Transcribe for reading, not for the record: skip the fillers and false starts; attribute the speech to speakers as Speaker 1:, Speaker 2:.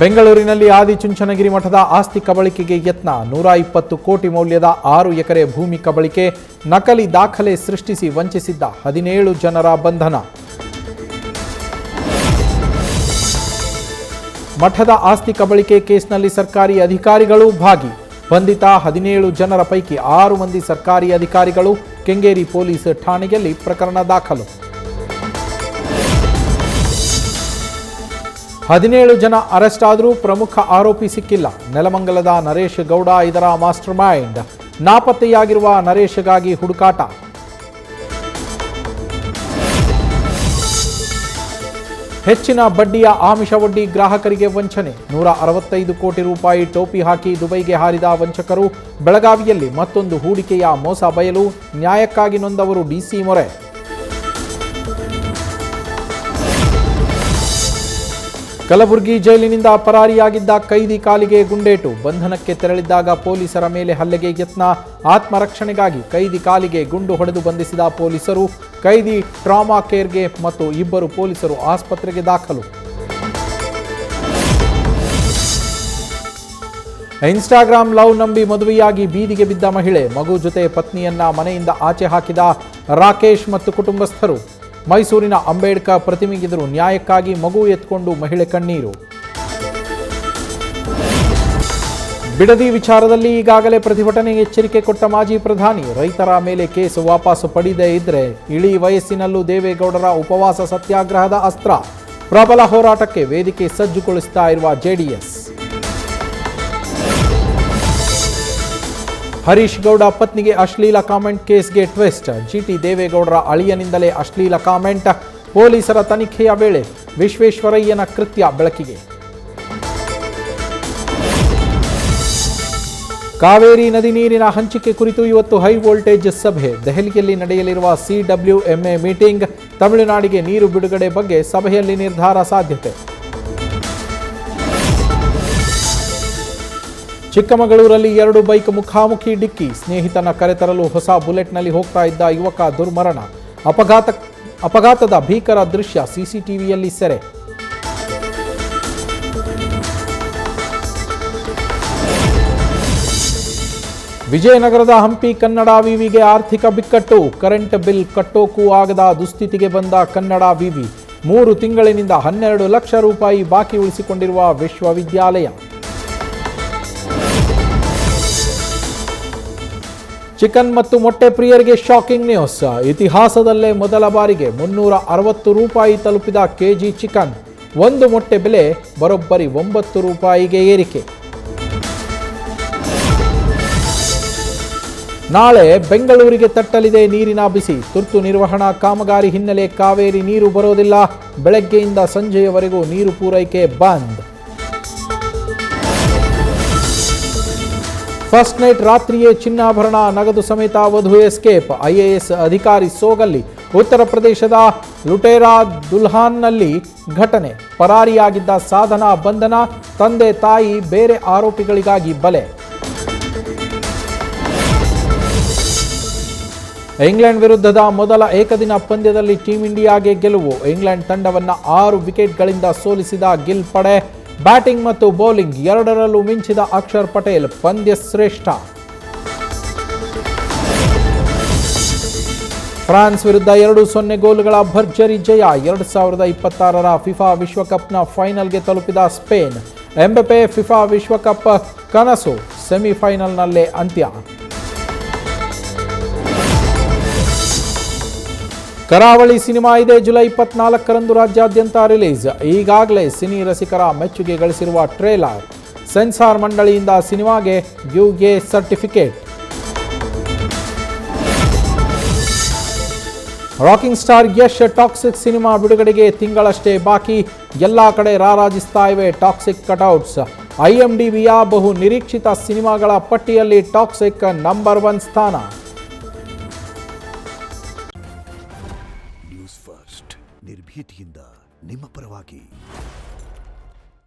Speaker 1: ಬೆಂಗಳೂರಿನಲ್ಲಿ ಆದಿಚುಂಚನಗಿರಿ ಮಠದ ಆಸ್ತಿ ಕಬಳಿಕೆಗೆ ಯತ್ನ 120 ಕೋಟಿ ಮೌಲ್ಯದ 6 ಎಕರೆ ಭೂಮಿ ಕಬಳಿಕೆ ನಕಲಿ ದಾಖಲೆ ಸೃಷ್ಟಿಸಿ ವಂಚಿಸಿದ್ದ 17 ಜನರ ಬಂಧನ. ಮಠದ ಆಸ್ತಿ ಕಬಳಿಕೆ ಕೇಸ್ನಲ್ಲಿ ಸರ್ಕಾರಿ ಅಧಿಕಾರಿಗಳು ಭಾಗಿ. ಬಂಧಿತ 17 ಜನರ ಪೈಕಿ 6 ಮಂದಿ ಸರ್ಕಾರಿ ಅಧಿಕಾರಿಗಳು. ಕೆಂಗೇರಿ ಪೊಲೀಸ್ ಠಾಣೆಯಲ್ಲಿ ಪ್ರಕರಣ ದಾಖಲು. 17 ಜನ ಅರೆಸ್ಟ್ ಆದರೂ ಪ್ರಮುಖ ಆರೋಪಿ ಸಿಕ್ಕಿಲ್ಲ. ನೆಲಮಂಗಲದ ನರೇಶ್ ಗೌಡ ಇದರ ಮಾಸ್ಟರ್ ಮೈಂಡ್. ನಾಪತ್ತೆಯಾಗಿರುವ ನರೇಶ್ಗಾಗಿ ಹುಡುಕಾಟ. ಹೆಚ್ಚಿನ ಬಡ್ಡಿಯ ಆಮಿಷ ಒಡ್ಡಿ ಗ್ರಾಹಕರಿಗೆ ವಂಚನೆ. 165 ಕೋಟಿ ರೂಪಾಯಿ ಟೋಪಿ ಹಾಕಿ ದುಬೈಗೆ ಹಾರಿದ ವಂಚಕರು. ಬೆಳಗಾವಿಯಲ್ಲಿ ಮತ್ತೊಂದು ಹೂಡಿಕೆಯ ಮೋಸ ಬಯಲು. ನ್ಯಾಯಕ್ಕಾಗಿ ನೊಂದವರು ಡಿಸಿ ಮೊರೆ. ಕಲಬುರಗಿ ಜೈಲಿನಿಂದ ಪರಾರಿಯಾಗಿದ್ದ ಕೈದಿ ಕಾಲಿಗೆ ಗುಂಡೇಟು. ಬಂಧನಕ್ಕೆ ತೆರಳಿದ್ದಾಗ ಪೊಲೀಸರ ಮೇಲೆ ಹಲ್ಲೆಗೆ ಯತ್ನ. ಆತ್ಮರಕ್ಷಣೆಗಾಗಿ ಕೈದಿ ಕಾಲಿಗೆ ಗುಂಡು ಹೊಡೆದು ಬಂಧಿಸಿದ ಪೊಲೀಸರು. ಕೈದಿ ಟ್ರಾಮಾ ಕೇರ್ಗೆ ಮತ್ತು 2 ಪೊಲೀಸರು ಆಸ್ಪತ್ರೆಗೆ ದಾಖಲು. ಇನ್ಸ್ಟಾಗ್ರಾಮ್ ಲವ್ ನಂಬಿ ಮದುವೆಯಾಗಿ ಬೀದಿಗೆ ಬಿದ್ದ ಮಹಿಳೆ. ಮಗು ಜೊತೆ ಪತ್ನಿಯನ್ನ ಮನೆಯಿಂದ ಆಚೆ ಹಾಕಿದ ರಾಕೇಶ್ ಮತ್ತು ಕುಟುಂಬಸ್ಥರು. ಮೈಸೂರಿನ ಅಂಬೇಡ್ಕರ್ ಪ್ರತಿಮೆಗೆದುರು ನ್ಯಾಯಕ್ಕಾಗಿ ಮಗು ಎತ್ಕೊಂಡು ಮಹಿಳೆ ಕಣ್ಣೀರು. ಬಿಡದಿ ವಿಚಾರದಲ್ಲಿ ಈಗಾಗಲೇ ಪ್ರತಿಭಟನೆಗೆ ಎಚ್ಚರಿಕೆ ಕೊಟ್ಟ ಮಾಜಿ ಪ್ರಧಾನಿ. ರೈತರ ಮೇಲೆ ಕೇಸ್ ವಾಪಸ್ ಪಡೆಯದೇ ಇದ್ರೆ ಇಳಿ ವಯಸ್ಸಿನಲ್ಲೂ ದೇವೇಗೌಡರ ಉಪವಾಸ ಸತ್ಯಾಗ್ರಹದ ಅಸ್ತ್ರ. ಪ್ರಬಲ ಹೋರಾಟಕ್ಕೆ ವೇದಿಕೆ ಸಜ್ಜುಗೊಳಿಸ್ತಾ ಇರುವ ಜೆಡಿಎಸ್. ಹರೀಶ್ ಗೌಡ ಪತ್ನಿಗೆ ಅಶ್ಲೀಲ ಕಾಮೆಂಟ್ ಕೇಸ್ಗೆ ಟ್ವಿಸ್ಟ್. ಜಿಟಿ ದೇವೇಗೌಡರ ಅಳಿಯನಿಂದಲೇ ಅಶ್ಲೀಲ ಕಾಮೆಂಟ್. ಪೊಲೀಸರ ತನಿಖೆಯ ವೇಳೆ ವಿಶ್ವೇಶ್ವರಯ್ಯನ ಕೃತ್ಯ ಬೆಳಕಿಗೆ. ಕಾವೇರಿ ನದಿ ನೀರಿನ ಹಂಚಿಕೆ ಕುರಿತು ಇವತ್ತು ಹೈ ವೋಲ್ಟೇಜ್ ಸಭೆ. ದೆಹಲಿಯಲ್ಲಿ ನಡೆಯಲಿರುವ CWMA ಮೀಟಿಂಗ್. ತಮಿಳುನಾಡಿಗೆ ನೀರು ಬಿಡುಗಡೆ ಬಗ್ಗೆ ಸಭೆಯಲ್ಲಿ ನಿರ್ಧಾರ ಸಾಧ್ಯತೆ. ಚಿಕ್ಕಮಗಳೂರಲ್ಲಿ 2 ಬೈಕ್ ಮುಖಾಮುಖಿ ಡಿಕ್ಕಿ. ಸ್ನೇಹಿತನ ಕರೆತರಲು ಹೊಸ ಬುಲೆಟ್ನಲ್ಲಿ ಹೋಗ್ತಾ ಇದ್ದ ಯುವಕ ದುರ್ಮರಣ. ಅಪಘಾತದ ಭೀಕರ ದೃಶ್ಯ ಸಿಸಿಟಿವಿಯಲ್ಲಿ ಸೆರೆ. ವಿಜಯನಗರದ ಹಂಪಿ ಕನ್ನಡ ವಿವಿಗೆ ಆರ್ಥಿಕ ಬಿಕ್ಕಟ್ಟು. ಕರೆಂಟ್ ಬಿಲ್ ಕಟ್ಟೋಕೂ ಆಗದ ದುಸ್ಥಿತಿಗೆ ಬಂದ ಕನ್ನಡ ವಿವಿ. 3 ತಿಂಗಳಿನಿಂದ 12 ಲಕ್ಷ ರೂಪಾಯಿ ಬಾಕಿ ಉಳಿಸಿಕೊಂಡಿರುವ ವಿಶ್ವವಿದ್ಯಾಲಯ. ಚಿಕನ್ ಮತ್ತು ಮೊಟ್ಟೆ ಪ್ರಿಯರಿಗೆ ಶಾಕಿಂಗ್ ನ್ಯೂಸ್. ಇತಿಹಾಸದಲ್ಲೇ ಮೊದಲ ಬಾರಿಗೆ 360 ರೂಪಾಯಿ ತಲುಪಿದ ಕೆಜಿ ಚಿಕನ್. 1 ಮೊಟ್ಟೆ ಬೆಲೆ ಬರೋಬ್ಬರಿ 9 ರೂಪಾಯಿಗೆ ಏರಿಕೆ. ನಾಳೆ ಬೆಂಗಳೂರಿಗೆ ತಟ್ಟಲಿದೆ ನೀರಿನ ಬಿಸಿ. ತುರ್ತು ನಿರ್ವಹಣಾ ಕಾಮಗಾರಿ ಹಿನ್ನೆಲೆ ಕಾವೇರಿ ನೀರು ಬರೋದಿಲ್ಲ. ಬೆಳಗ್ಗೆಯಿಂದ ಸಂಜೆಯವರೆಗೂ ನೀರು ಪೂರೈಕೆ ಬಂದ್. ಫಸ್ಟ್ ನೈಟ್ ರಾತ್ರಿಯೇ ಚಿನ್ನಾಭರಣ ನಗದು ಸಮೇತ ವಧು ಎಸ್ಕೇಪ್. IAS ಅಧಿಕಾರಿ ಸೋಗಲ್ಲಿ. ಉತ್ತರ ಪ್ರದೇಶದ ಲುಟೇರಾ ದುಲ್ಹಾನ್ನಲ್ಲಿ ಘಟನೆ. ಪರಾರಿಯಾಗಿದ್ದ ಸಾಧನಾ ಬಂಧನ. ತಂದೆ ತಾಯಿ ಬೇರೆ ಆರೋಪಿಗಳಿಗಾಗಿ ಬಲೆ. ಇಂಗ್ಲೆಂಡ್ ವಿರುದ್ಧದ ಮೊದಲ ಏಕದಿನ ಪಂದ್ಯದಲ್ಲಿ ಟೀಂ ಇಂಡಿಯಾಗೆ ಗೆಲುವು. ಇಂಗ್ಲೆಂಡ್ ತಂಡವನ್ನು 6 ವಿಕೆಟ್ಗಳಿಂದ ಸೋಲಿಸಿದ ಗಿಲ್ ಪಡೆ. ಬ್ಯಾಟಿಂಗ್ ಮತ್ತು ಬೌಲಿಂಗ್ ಎರಡರಲ್ಲೂ ಮಿಂಚಿದ ಅಕ್ಷರ್ ಪಟೇಲ್ ಪಂದ್ಯ ಶ್ರೇಷ್ಠ. ಫ್ರಾನ್ಸ್ ವಿರುದ್ಧ 2-0 ಗೋಲುಗಳ ಭರ್ಜರಿ ಜಯ. 2026ರ ಫಿಫಾ ವಿಶ್ವಕಪ್ನ ಫೈನಲ್ಗೆ ತಲುಪಿದ ಸ್ಪೇನ್. ಎಂಬೆಪೆ ಫಿಫಾ ವಿಶ್ವಕಪ್ ಕನಸು ಸೆಮಿಫೈನಲ್ನಲ್ಲೇ ಅಂತ್ಯ. ಕರಾವಳಿ ಸಿನಿಮಾ ಇದೆ ಜುಲೈ 24ರಂದು ರಾಜ್ಯಾದ್ಯಂತ ರಿಲೀಸ್. ಈಗಾಗಲೇ ಸಿನಿ ರಸಿಕರ ಮೆಚ್ಚುಗೆ ಗಳಿಸಿರುವ ಟ್ರೇಲರ್. ಸೆನ್ಸಾರ್ ಮಂಡಳಿಯಿಂದ ಸಿನಿಮಾಗೆ UA certificate. Rocking star Yash toxic cinema ಬಿಡುಗಡೆಗೆ ತಿಂಗಳಷ್ಟೇ ಬಾಕಿ. ಎಲ್ಲಾ ಕಡೆ ರಾರಾಜಿಸ್ತಾ ಇವೆ ಟಾಕ್ಸಿಕ್ ಕಟೌಟ್ಸ್. IMDbಯ ಬಹು ನಿರೀಕ್ಷಿತ ಸಿನಿಮಾಗಳ ಪಟ್ಟಿಯಲ್ಲಿ ಟಾಕ್ಸಿಕ್ ನಂಬರ್ 1 ಸ್ಥಾನ.